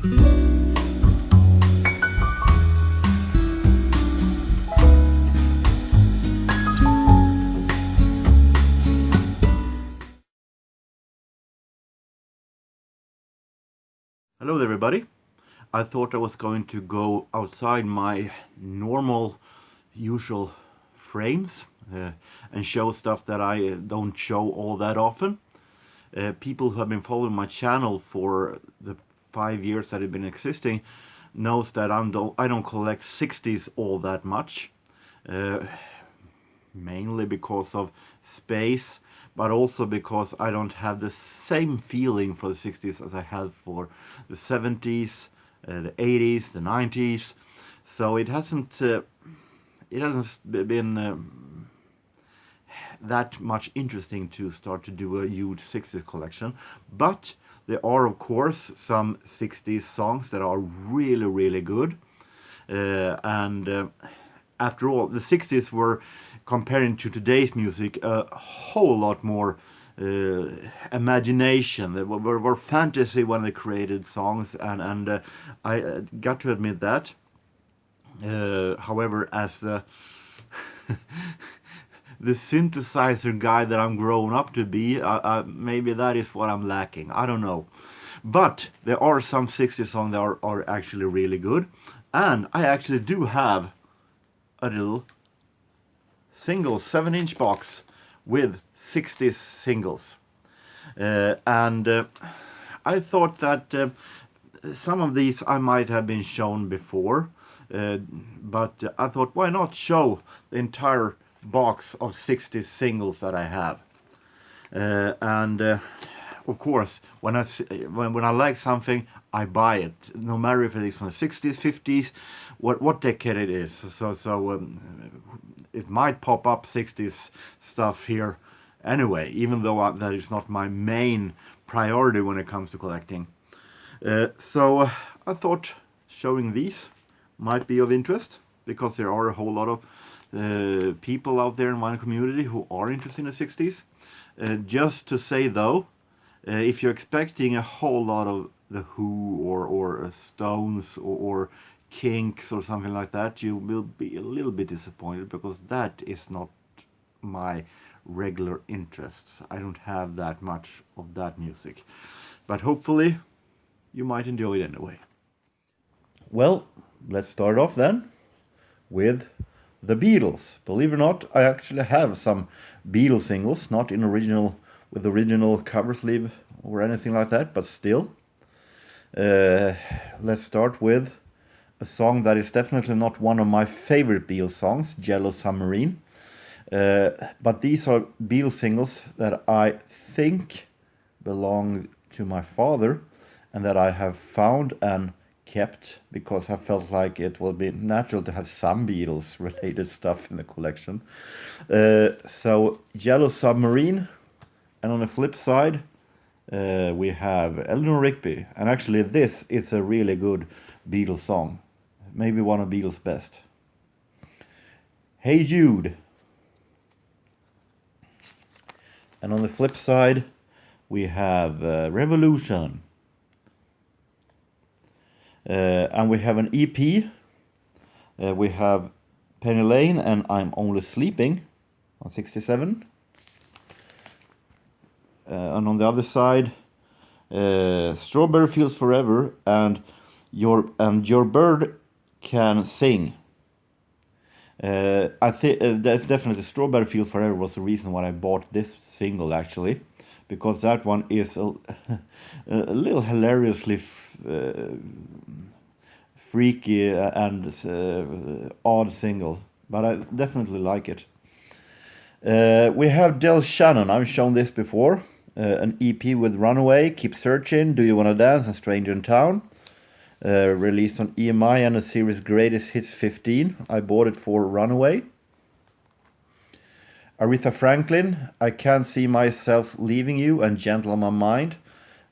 Hello everybody. I thought I was going to go outside my normal, usual frames and show stuff that I don't show all that often. People who have been following my channel for the 5 years that it's been existing knows that I don't collect 60s all that much, mainly because of space, but also because I don't have the same feeling for the 60s as I had for the 70s, the 80s, the 90s. So it hasn't been that much interesting to start to do a huge 60s collection. But there are of course some 60s songs that are really, really good. After all, the 60s were, comparing to today's music, a whole lot more imagination. They were fantasy when they created songs, and I got to admit that. However, as the the synthesizer guy that I'm grown up to be, maybe that is what I'm lacking. I don't know. But there are some 60s songs that are actually really good, and I actually do have a little single 7-inch box with 60s singles, I thought that some of these I might have been shown before, but I thought, why not show the entire box of 60s singles that I have. Of course, when I like something, I buy it, no matter if it is from the 60s, 50s, what decade it is. So it might pop up 60s stuff here anyway, even though that is not my main priority when it comes to collecting. So I thought showing these might be of interest, because there are a whole lot of people out there in my community who are interested in the 60s. Just to say though, if you're expecting a whole lot of The Who or Stones or Kinks or something like that, you will be a little bit disappointed, because that is not my regular interests. I don't have that much of that music, but hopefully you might enjoy it anyway. Well, let's start off then with the Beatles. Believe it or not, I actually have some Beatles singles, not in with original cover sleeve or anything like that, but still. Let's start with a song that is definitely not one of my favorite Beatles songs, Yellow Submarine. But these are Beatles singles that I think belong to my father, and that I have found and kept because I felt like it would be natural to have some Beatles related stuff in the collection. So Yellow Submarine, and on the flip side we have Eleanor Rigby, and actually this is a really good Beatles song, maybe one of Beatles' best. Hey Jude. And on the flip side we have Revolution. And we have an EP. We have Penny Lane and I'm Only Sleeping on 67. And on the other side, Strawberry Fields Forever and Your Bird Can Sing. I think definitely Strawberry Fields Forever was the reason why I bought this single, actually, because that one is a little hilariously freaky and odd single, but I definitely like it. We have Del Shannon. I've shown this before. An EP with Runaway, Keep Searching, Do You Wanna Dance, and Stranger in Town. Released on EMI and a series Greatest Hits 15. I bought it for Runaway. Aretha Franklin, I Can't See Myself Leaving You, and Gentle on My Mind.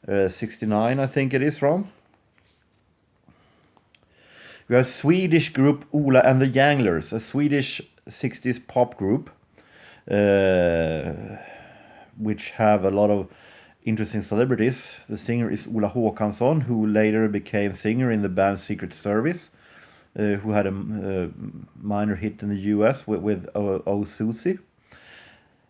69, I think it is from. We have Swedish group Ola and the Yanglers, a Swedish 60s pop group, which have a lot of interesting celebrities. The singer is Ola Håkansson, who later became singer in the band Secret Service, who had a minor hit in the US with Oh Susie.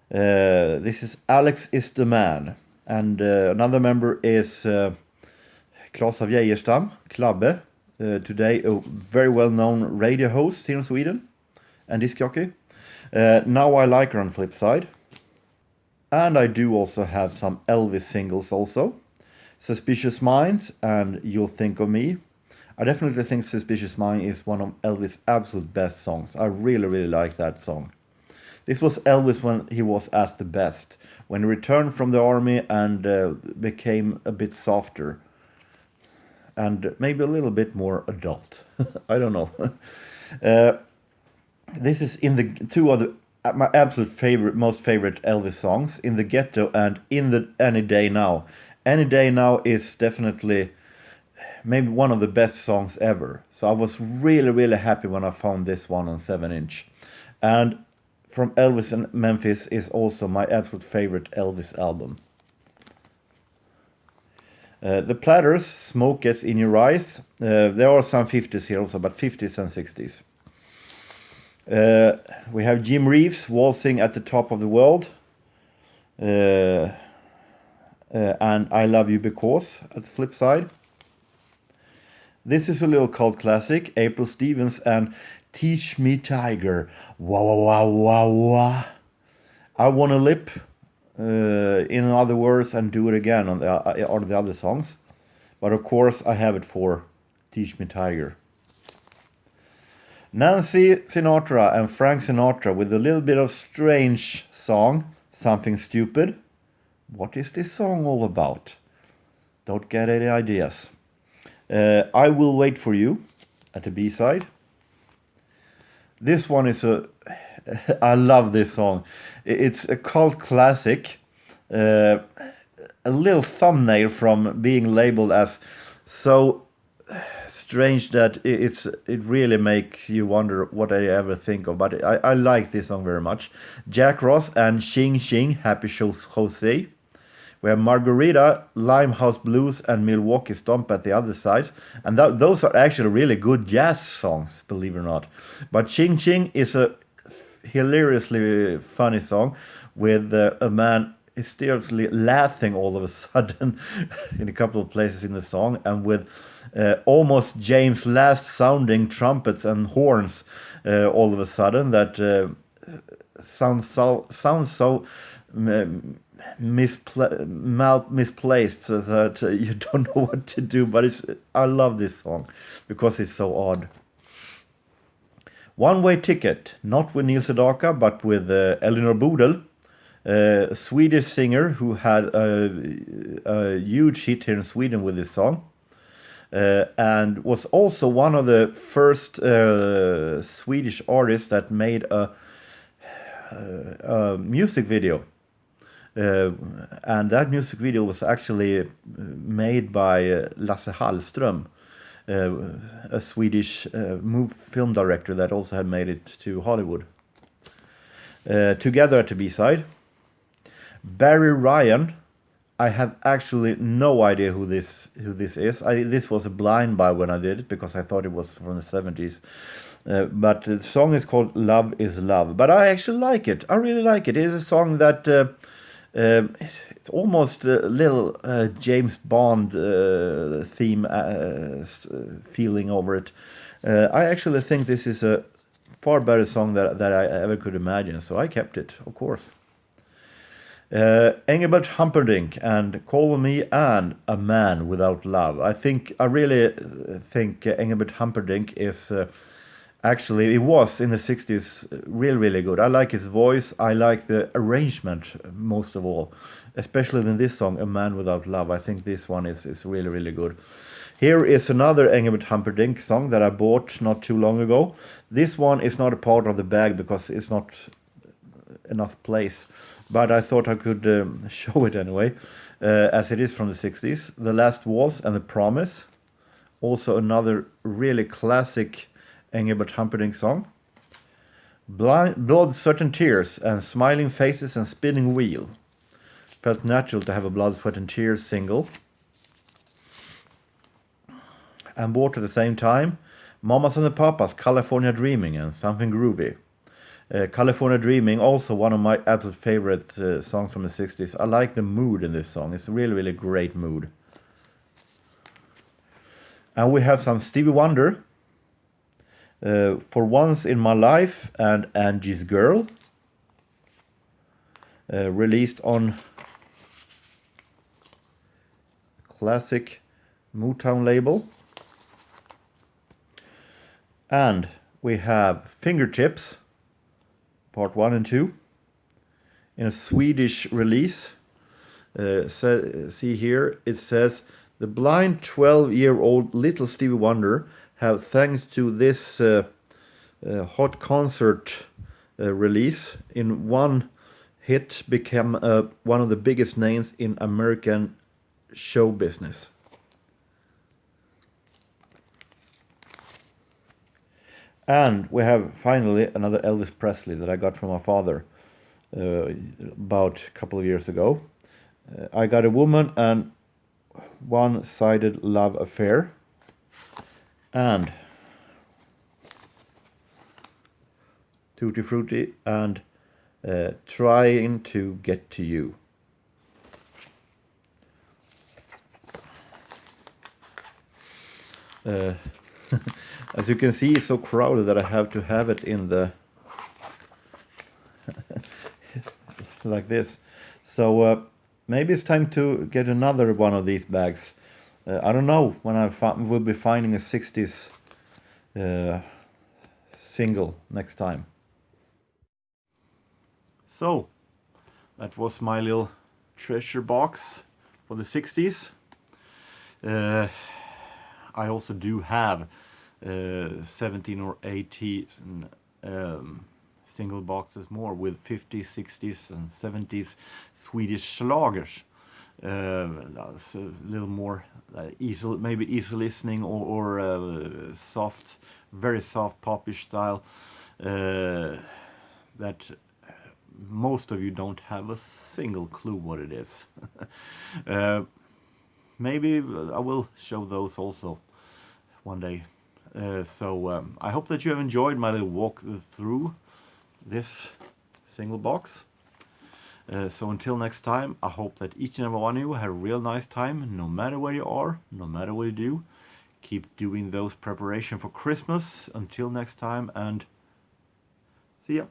This is Alex is the Man. And another member is Claes av Geijerstam, Klabbe, today a very well-known radio host here in Sweden and disc jockey. Now I Like Her on flip side. And I do also have some Elvis singles also. Suspicious Minds and You'll Think of Me. I definitely think Suspicious Mind is one of Elvis' absolute best songs. I really, really like that song. This was Elvis when he was at the best, when he returned from the army and became a bit softer. And maybe a little bit more adult. I don't know. This is in the two of my absolute favorite, most favorite Elvis songs, In the Ghetto and In the Any Day Now. Any Day Now is definitely maybe one of the best songs ever. So I was really, really happy when I found this one on 7-inch. And from Elvis and Memphis is also my absolute favorite Elvis album. The Platters, Smoke Gets in Your Eyes. There are some 50s here also, but 50s and 60s. We have Jim Reeves, Waltzing at the Top of the World. And I Love You Because at the flip side. This is a little cult classic, April Stevens and Teach Me Tiger. Wah wah wah wah wah. I Wanna Lip, in other words, and Do It Again on the other songs. But of course I have it for Teach Me Tiger. Nancy Sinatra and Frank Sinatra with a little bit of strange song, Something Stupid. What is this song all about? Don't get any ideas. I Will Wait For You at the B-side. This one is I love this song. It's a cult classic. A little thumbnail from being labeled as so strange that it really makes you wonder what I ever think of. But I like this song very much. Jack Ross and Ching-ching, Happy Jose. We have Margarita, Limehouse Blues, and Milwaukee Stomp at the other side. And those are actually really good jazz songs, believe it or not. But Ching-ching is a hilariously funny song with a man hysterically laughing all of a sudden in a couple of places in the song, and with almost James Last sounding trumpets and horns all of a sudden that sounds so misplaced so that you don't know what to do. But I love this song because it's so odd. One Way Ticket, not with Neil Sedaka but with Elinor Bodil, a Swedish singer who had a huge hit here in Sweden with this song, and was also one of the first Swedish artists that made a music video. And that music video was actually made by Lasse Hallström, a Swedish film director that also had made it to Hollywood. Together at the B-side. Barry Ryan, I have actually no idea who this is. This was a blind buy when I did it because I thought it was from the 70s. But the song is called Love Is Love. But I actually like it. I really like it. It is a song that it's almost a little James Bond theme feeling over it. I actually think this is a far better song that I ever could imagine. So I kept it, of course. Engelbert Humperdinck and Call Me and A Man Without Love. I really think Engelbert Humperdinck is actually, it was in the 60s really good. I like his voice. I like the arrangement most of all, especially in this song, A Man Without Love. I think this one is really good. Here is another Engelbert Humperdinck song that I bought not too long ago. This one is not a part of the bag because it's not enough place. But I thought I could show it anyway, as it is from the 60s. The Last Waltz and The Promise. Also another really classic Engelbert Humperdinck song. Blood, Sweat and Tears and Smiling Faces and Spinning Wheel. felt natural to have a Blood, Sweat and Tears single. And bought at the same time Mamas and the Papas, California Dreaming and Something Groovy. California Dreaming, also one of my absolute favorite songs from the 60s. I like the mood in this song. It's really, really great mood. And we have some Stevie Wonder, For Once in My Life and Angie's Girl, released on classic Motown label. And we have Fingertips, part 1 and 2, in a Swedish release. See here, it says, the blind 12-year-old little Stevie Wonder have, thanks to this hot concert release, in one hit become one of the biggest names in American show business. And we have finally another Elvis Presley that I got from my father about a couple of years ago. I Got a Woman and One-Sided Love Affair. And Tutti Frutti and Trying to Get to You. As you can see, it's so crowded that I have to have it in the like this. So maybe it's time to get another one of these bags. I don't know when I will be finding a 60s single next time. So that was my little treasure box for the 60s. I also do have 17 or 18 single boxes more with 50s, 60s and 70s Swedish slagers. That's a little more maybe easy listening or soft, very soft popish style that most of you don't have a single clue what it is. Maybe I will show those also one day. So I hope that you have enjoyed my little walk through this single box. So until next time, I hope that each and every one of you had a real nice time, no matter where you are, no matter what you do. Keep doing those preparations for Christmas. Until next time, and see ya.